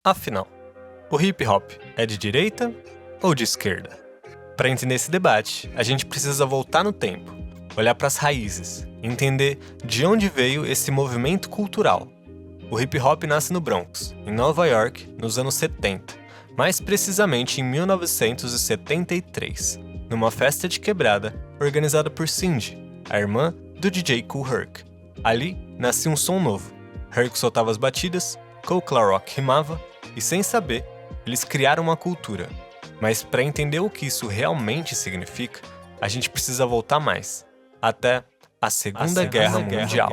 Afinal, o hip hop é de direita ou de esquerda? Para entender esse debate, a gente precisa voltar no tempo, olhar para as raízes, entender de onde veio esse movimento cultural. O hip hop nasce no Bronx, em Nova York, nos anos 70, mais precisamente em 1973, numa festa de quebrada organizada por Cindy, a irmã do DJ Kool Herc. Ali nascia um som novo. Herc soltava as batidas, Kool Rock rimava, e sem saber, eles criaram uma cultura. Mas para entender o que isso realmente significa, a gente precisa voltar mais, até a Segunda Guerra Mundial.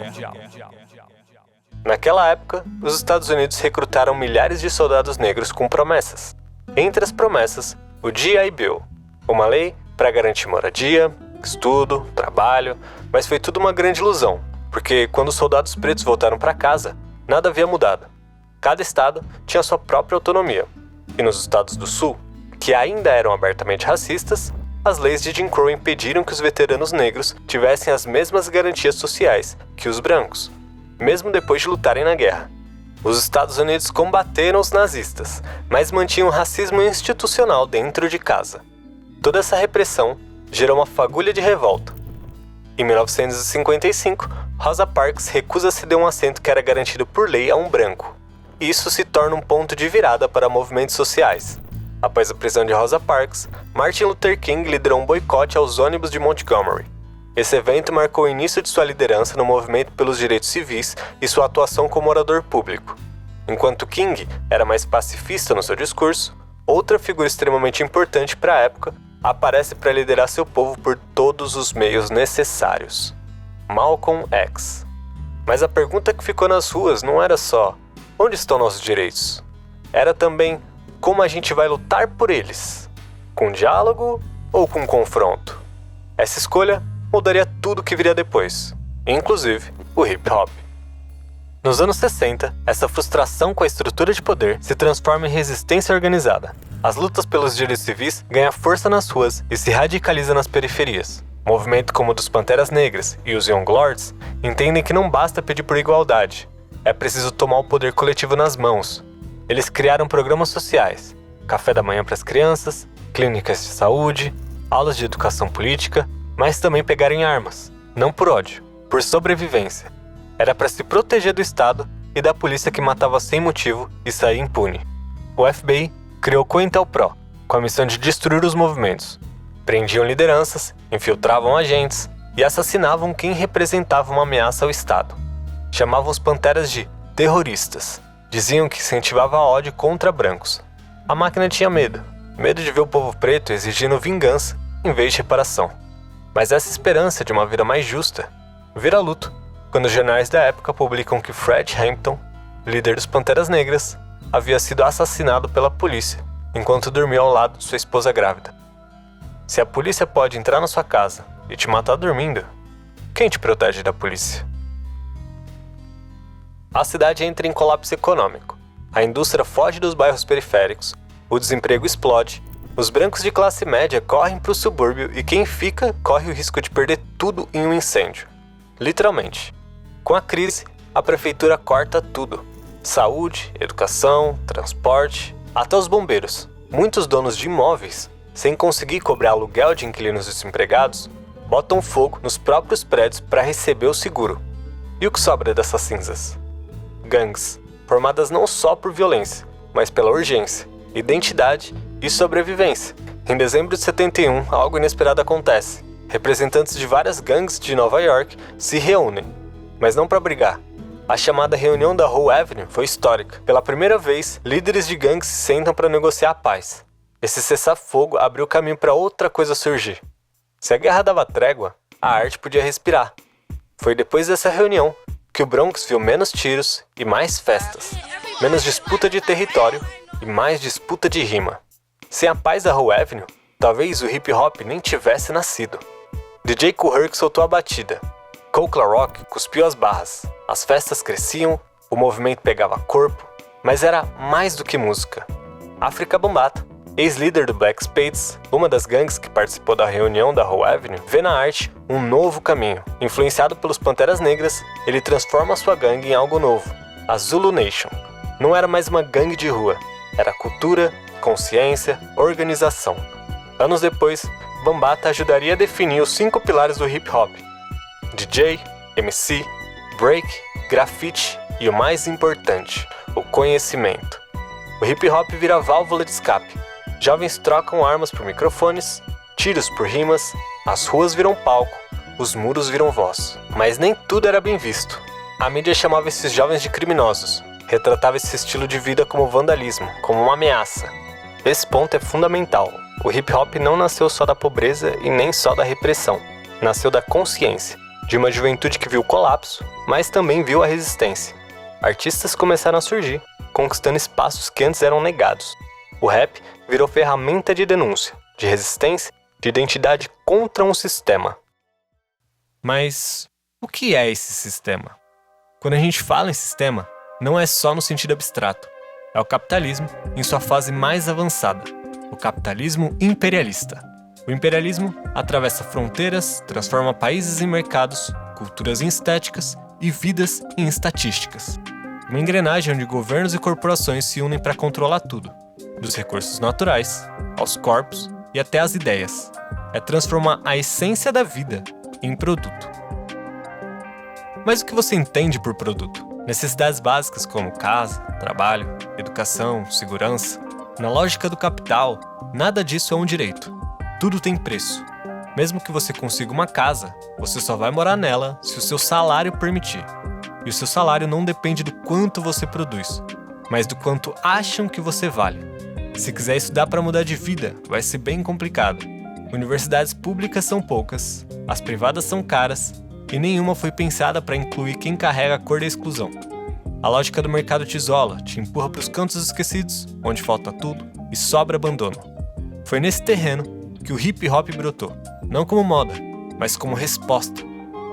Naquela época, os Estados Unidos recrutaram milhares de soldados negros com promessas. Entre as promessas, o GI Bill, uma lei para garantir moradia, estudo, trabalho, mas foi tudo uma grande ilusão, porque quando os soldados pretos voltaram para casa, nada havia mudado. Cada estado tinha sua própria autonomia, e nos estados do Sul, que ainda eram abertamente racistas, as leis de Jim Crow impediram que os veteranos negros tivessem as mesmas garantias sociais que os brancos, mesmo depois de lutarem na guerra. Os Estados Unidos combateram os nazistas, mas mantinham o racismo institucional dentro de casa. Toda essa repressão gerou uma fagulha de revolta. Em 1955, Rosa Parks recusa ceder um assento que era garantido por lei a um branco. Isso se torna um ponto de virada para movimentos sociais. Após a prisão de Rosa Parks, Martin Luther King liderou um boicote aos ônibus de Montgomery. Esse evento marcou o início de sua liderança no movimento pelos direitos civis e sua atuação como orador público. Enquanto King era mais pacifista no seu discurso, outra figura extremamente importante para a época aparece para liderar seu povo por todos os meios necessários: Malcolm X. Mas a pergunta que ficou nas ruas não era só onde estão nossos direitos? Era também como a gente vai lutar por eles? Com diálogo ou com confronto? Essa escolha mudaria tudo que viria depois, inclusive o hip hop. Nos anos 60, essa frustração com a estrutura de poder se transforma em resistência organizada. As lutas pelos direitos civis ganham força nas ruas e se radicalizam nas periferias. Movimento como o dos Panteras Negras e os Young Lords entendem que não basta pedir por igualdade, é preciso tomar o poder coletivo nas mãos. Eles criaram programas sociais, café da manhã para as crianças, clínicas de saúde, aulas de educação política, mas também pegaram em armas, não por ódio, por sobrevivência. Era para se proteger do Estado e da polícia que matava sem motivo e saía impune. O FBI criou o COINTELPRO, com a missão de destruir os movimentos. Prendiam lideranças, infiltravam agentes e assassinavam quem representava uma ameaça ao Estado. Chamavam os panteras de terroristas. Diziam que incentivava ódio contra brancos. A máquina tinha medo de ver o povo preto exigindo vingança em vez de reparação. Mas essa esperança de uma vida mais justa vira luto quando os jornais da época publicam que Fred Hampton, líder dos Panteras Negras, havia sido assassinado pela polícia enquanto dormia ao lado de sua esposa grávida. Se a polícia pode entrar na sua casa e te matar dormindo, quem te protege da polícia? A cidade entra em colapso econômico. A indústria foge dos bairros periféricos, o desemprego explode, os brancos de classe média correm para o subúrbio e quem fica corre o risco de perder tudo em um incêndio. Literalmente. Com a crise, a prefeitura corta tudo: saúde, educação, transporte, até os bombeiros. Muitos donos de imóveis, sem conseguir cobrar aluguel de inquilinos desempregados, botam fogo nos próprios prédios para receber o seguro. E o que sobra dessas cinzas? Gangues, formadas não só por violência, mas pela urgência, identidade e sobrevivência. Em dezembro de 71, algo inesperado acontece. Representantes de várias gangues de Nova York se reúnem, mas não para brigar. A chamada reunião da Howe Avenue foi histórica. Pela primeira vez, líderes de gangues se sentam para negociar a paz. Esse cessar-fogo abriu caminho para outra coisa surgir. Se a guerra dava trégua, a arte podia respirar. Foi depois dessa reunião que o Bronx viu menos tiros e mais festas, menos disputa de território e mais disputa de rima. Sem a paz da Howe Avenue, talvez o hip hop nem tivesse nascido. DJ Kool Herc soltou a batida. Kool Rock cuspiu as barras. As festas cresciam, o movimento pegava corpo, mas era mais do que música. Afrika Bambaataa, ex-líder do Black Spades, uma das gangues que participou da reunião da Howe Avenue, vê na arte um novo caminho. Influenciado pelos Panteras Negras, ele transforma sua gangue em algo novo, a Zulu Nation. Não era mais uma gangue de rua, era cultura, consciência, organização. Anos depois, Bambaataa ajudaria a definir os 5 pilares do hip hop: DJ, MC, break, grafite e o mais importante, o conhecimento. O hip hop vira válvula de escape. Jovens trocam armas por microfones, tiros por rimas, as ruas viram palco, os muros viram voz. Mas nem tudo era bem visto. A mídia chamava esses jovens de criminosos, retratava esse estilo de vida como vandalismo, como uma ameaça. Esse ponto é fundamental. O hip hop não nasceu só da pobreza e nem só da repressão. Nasceu da consciência, de uma juventude que viu o colapso, mas também viu a resistência. Artistas começaram a surgir, conquistando espaços que antes eram negados. O rap virou ferramenta de denúncia, de resistência, de identidade contra um sistema. Mas o que é esse sistema? Quando a gente fala em sistema, não é só no sentido abstrato. É o capitalismo em sua fase mais avançada, o capitalismo imperialista. O imperialismo atravessa fronteiras, transforma países em mercados, culturas em estéticas e vidas em estatísticas. Uma engrenagem onde governos e corporações se unem para controlar tudo, dos recursos naturais, aos corpos e até às ideias. É transformar a essência da vida em produto. Mas o que você entende por produto? Necessidades básicas como casa, trabalho, educação, segurança. Na lógica do capital, nada disso é um direito. Tudo tem preço. Mesmo que você consiga uma casa, você só vai morar nela se o seu salário permitir. E o seu salário não depende do quanto você produz, mas do quanto acham que você vale. Se quiser estudar para mudar de vida, vai ser bem complicado. Universidades públicas são poucas, as privadas são caras, e nenhuma foi pensada para incluir quem carrega a cor da exclusão. A lógica do mercado te isola, te empurra para os cantos esquecidos, onde falta tudo e sobra abandono. Foi nesse terreno que o hip hop brotou, não como moda, mas como resposta.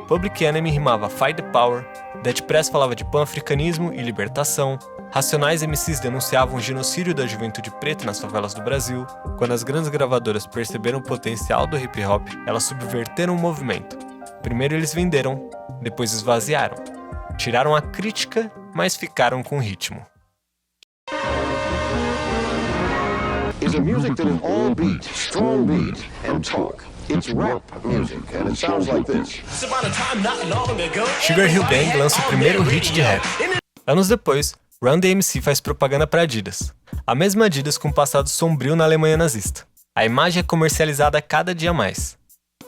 Public Enemy rimava Fight the Power, Dead Press falava de pan-africanismo e libertação, Racionais MCs denunciavam o genocídio da juventude preta nas favelas do Brasil. Quando as grandes gravadoras perceberam o potencial do hip hop, elas subverteram o movimento. Primeiro eles venderam, depois esvaziaram. Tiraram a crítica, mas ficaram com o ritmo. Is a music that is all beat, strong beat, and talk. It's rap music, and it sounds like this. Sugar Hill Gang lança o primeiro hit de rap. Anos depois, Run DMC faz propaganda para Adidas. A mesma Adidas com passado sombrio na Alemanha nazista. A imagem é comercializada a cada dia mais.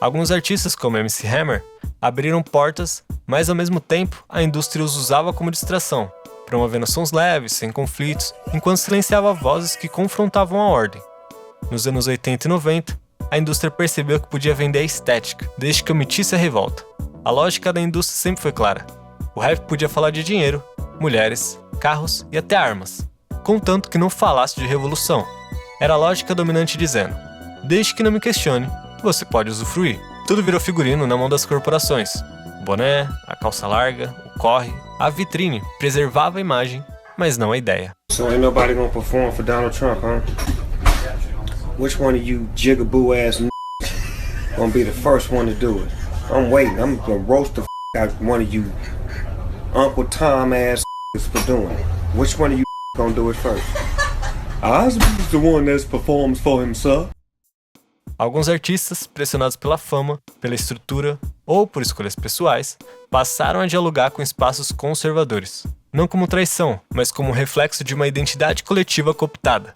Alguns artistas, como MC Hammer, abriram portas, mas ao mesmo tempo a indústria os usava como distração, promovendo sons leves, sem conflitos, enquanto silenciava vozes que confrontavam a ordem. Nos anos 80 e 90, a indústria percebeu que podia vender a estética, desde que omitisse a revolta. A lógica da indústria sempre foi clara. O rap podia falar de dinheiro, mulheres, carros e até armas, contanto que não falasse de revolução. Era a lógica dominante dizendo: desde que não me questione, você pode usufruir. Tudo virou figurino na mão das corporações. O boné, a calça larga, o corre, a vitrine preservava a imagem, mas não a ideia. So ain't nobody gonna perform for Donald Trump, huh? Which one of you jigaboo ass gonna be the first one to do it? I'm waiting. I'm gonna roast the out one of you Uncle Tom ass for doing it. Which one of you gonna do it first? Ozzy's the one that performs for himself. Alguns artistas, pressionados pela fama, pela estrutura ou por escolhas pessoais, passaram a dialogar com espaços conservadores. Não como traição, mas como reflexo de uma identidade coletiva cooptada.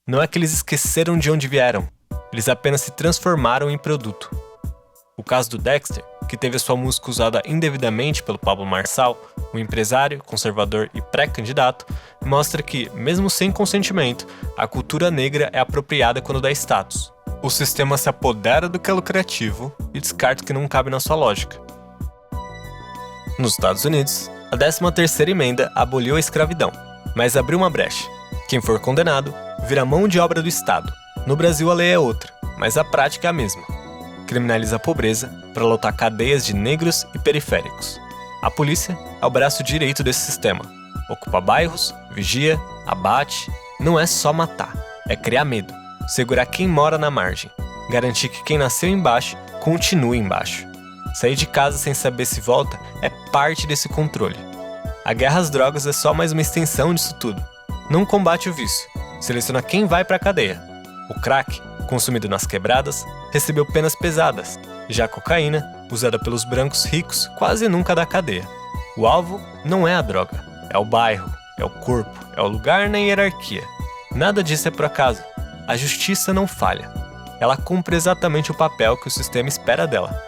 Não é que eles esqueceram de onde vieram, eles apenas se transformaram em produto. O caso do Dexter, que teve a sua música usada indevidamente pelo Pablo Marçal, um empresário, conservador e pré-candidato, mostra que, mesmo sem consentimento, a cultura negra é apropriada quando dá status. O sistema se apodera do que é lucrativo e descarta o que não cabe na sua lógica. Nos Estados Unidos, a 13ª emenda aboliu a escravidão, mas abriu uma brecha. Quem for condenado vira mão de obra do Estado. No Brasil a lei é outra, mas a prática é a mesma. Criminaliza a pobreza para lotar cadeias de negros e periféricos. A polícia é o braço direito desse sistema. Ocupa bairros, vigia, abate. Não é só matar, é criar medo. Segurar quem mora na margem, garantir que quem nasceu embaixo continue embaixo. Sair de casa sem saber se volta é parte desse controle. A guerra às drogas é só mais uma extensão disso tudo. Não combate o vício, seleciona quem vai para a cadeia. O crack, consumido nas quebradas, recebeu penas pesadas. Já a cocaína, usada pelos brancos ricos, quase nunca dá cadeia. O alvo não é a droga, é o bairro, é o corpo, é o lugar na hierarquia. Nada disso é por acaso. A justiça não falha. Ela cumpre exatamente o papel que o sistema espera dela.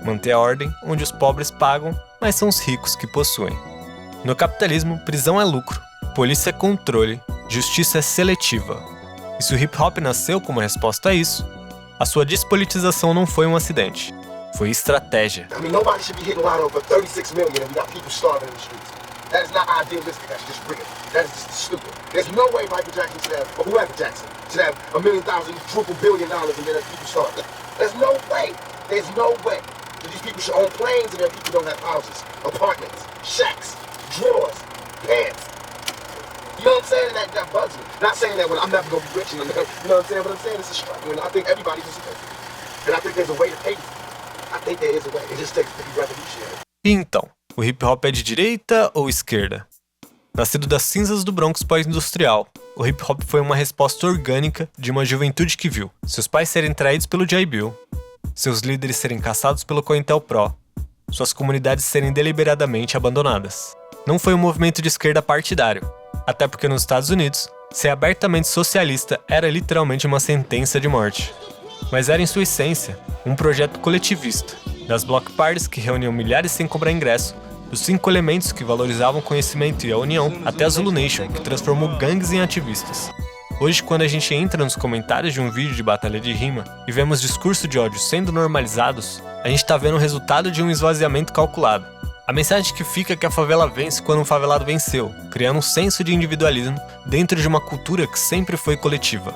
Manter a ordem onde os pobres pagam, mas são os ricos que possuem. No capitalismo, prisão é lucro, polícia é controle, justiça é seletiva. E se o hip-hop nasceu como resposta a isso, a sua despolitização não foi um acidente. Foi estratégia. I mean, nobody should be hitting lotto for 36 million and we got people starving in the streets. That is not idealistic, that's just real. That is just stupid. There's no way Michael Jackson should have, or whoever Jackson, should have $1 million, $2 billion and then have people starve. There's no way. There's no way. So these people should own planes and their people don't have houses, apartments, shacks, drawers, pants. You know what I'm saying? That bugs me. Not saying that when I'm never going to be rich and you know what I'm saying? But I'm saying it's a struggle and I think everybody should support it. And I think there's a way to pay for it. I think there is a way. It just takes to be revolutionary. Então, o hip-hop é de direita ou esquerda? Nascido das cinzas do Bronx pós-industrial, o hip-hop foi uma resposta orgânica de uma juventude que viu seus pais serem traídos pelo J. Bill, seus líderes serem caçados pelo COINTELPRO, suas comunidades serem deliberadamente abandonadas. Não foi um movimento de esquerda partidário, até porque nos Estados Unidos, ser abertamente socialista era literalmente uma sentença de morte. Mas era em sua essência um projeto coletivista, das block parties que reuniam milhares sem cobrar ingresso, dos 5 elementos que valorizavam o conhecimento e a união, até a Zulu Nation, que transformou gangues em ativistas. Hoje, quando a gente entra nos comentários de um vídeo de batalha de rima e vemos discurso de ódio sendo normalizados, a gente tá vendo o resultado de um esvaziamento calculado. A mensagem que fica é que a favela vence quando um favelado venceu, criando um senso de individualismo dentro de uma cultura que sempre foi coletiva.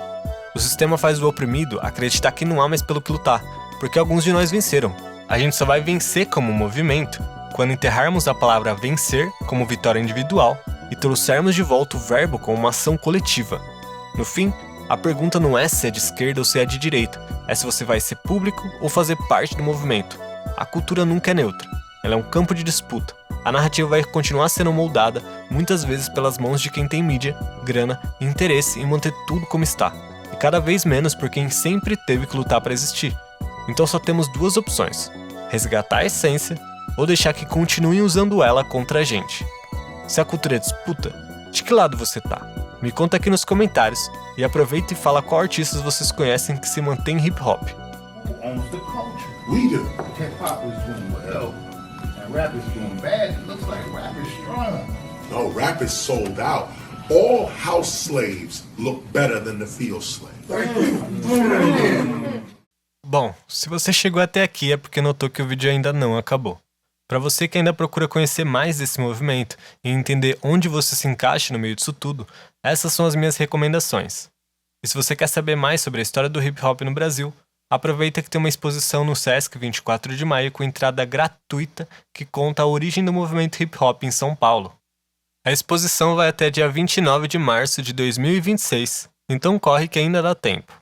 O sistema faz o oprimido acreditar que não há mais pelo que lutar, porque alguns de nós venceram. A gente só vai vencer como movimento quando enterrarmos a palavra vencer como vitória individual e trouxermos de volta o verbo como uma ação coletiva. No fim, a pergunta não é se é de esquerda ou se é de direita, é se você vai ser público ou fazer parte do movimento. A cultura nunca é neutra, ela é um campo de disputa. A narrativa vai continuar sendo moldada, muitas vezes pelas mãos de quem tem mídia, grana e interesse em manter tudo como está, e cada vez menos por quem sempre teve que lutar para existir. Então só temos 2 opções: resgatar a essência ou deixar que continuem usando ela contra a gente. Se a cultura é disputa, de que lado você tá? Me conta aqui nos comentários e aproveita e fala qual artistas vocês conhecem que se mantém hip hop. Owns the culture. We do. Hip hop is doing well, and rap is doing bad. It looks like rap is strong. No, rap is sold out. All house slaves look better than the field slaves. Bom, se você chegou até aqui é porque notou que o vídeo ainda não acabou. Para você que ainda procura conhecer mais desse movimento e entender onde você se encaixa no meio disso tudo, essas são as minhas recomendações. E se você quer saber mais sobre a história do hip hop no Brasil, aproveita que tem uma exposição no Sesc 24 de maio com entrada gratuita que conta a origem do movimento hip hop em São Paulo. A exposição vai até dia 29 de março de 2026, então corre que ainda dá tempo.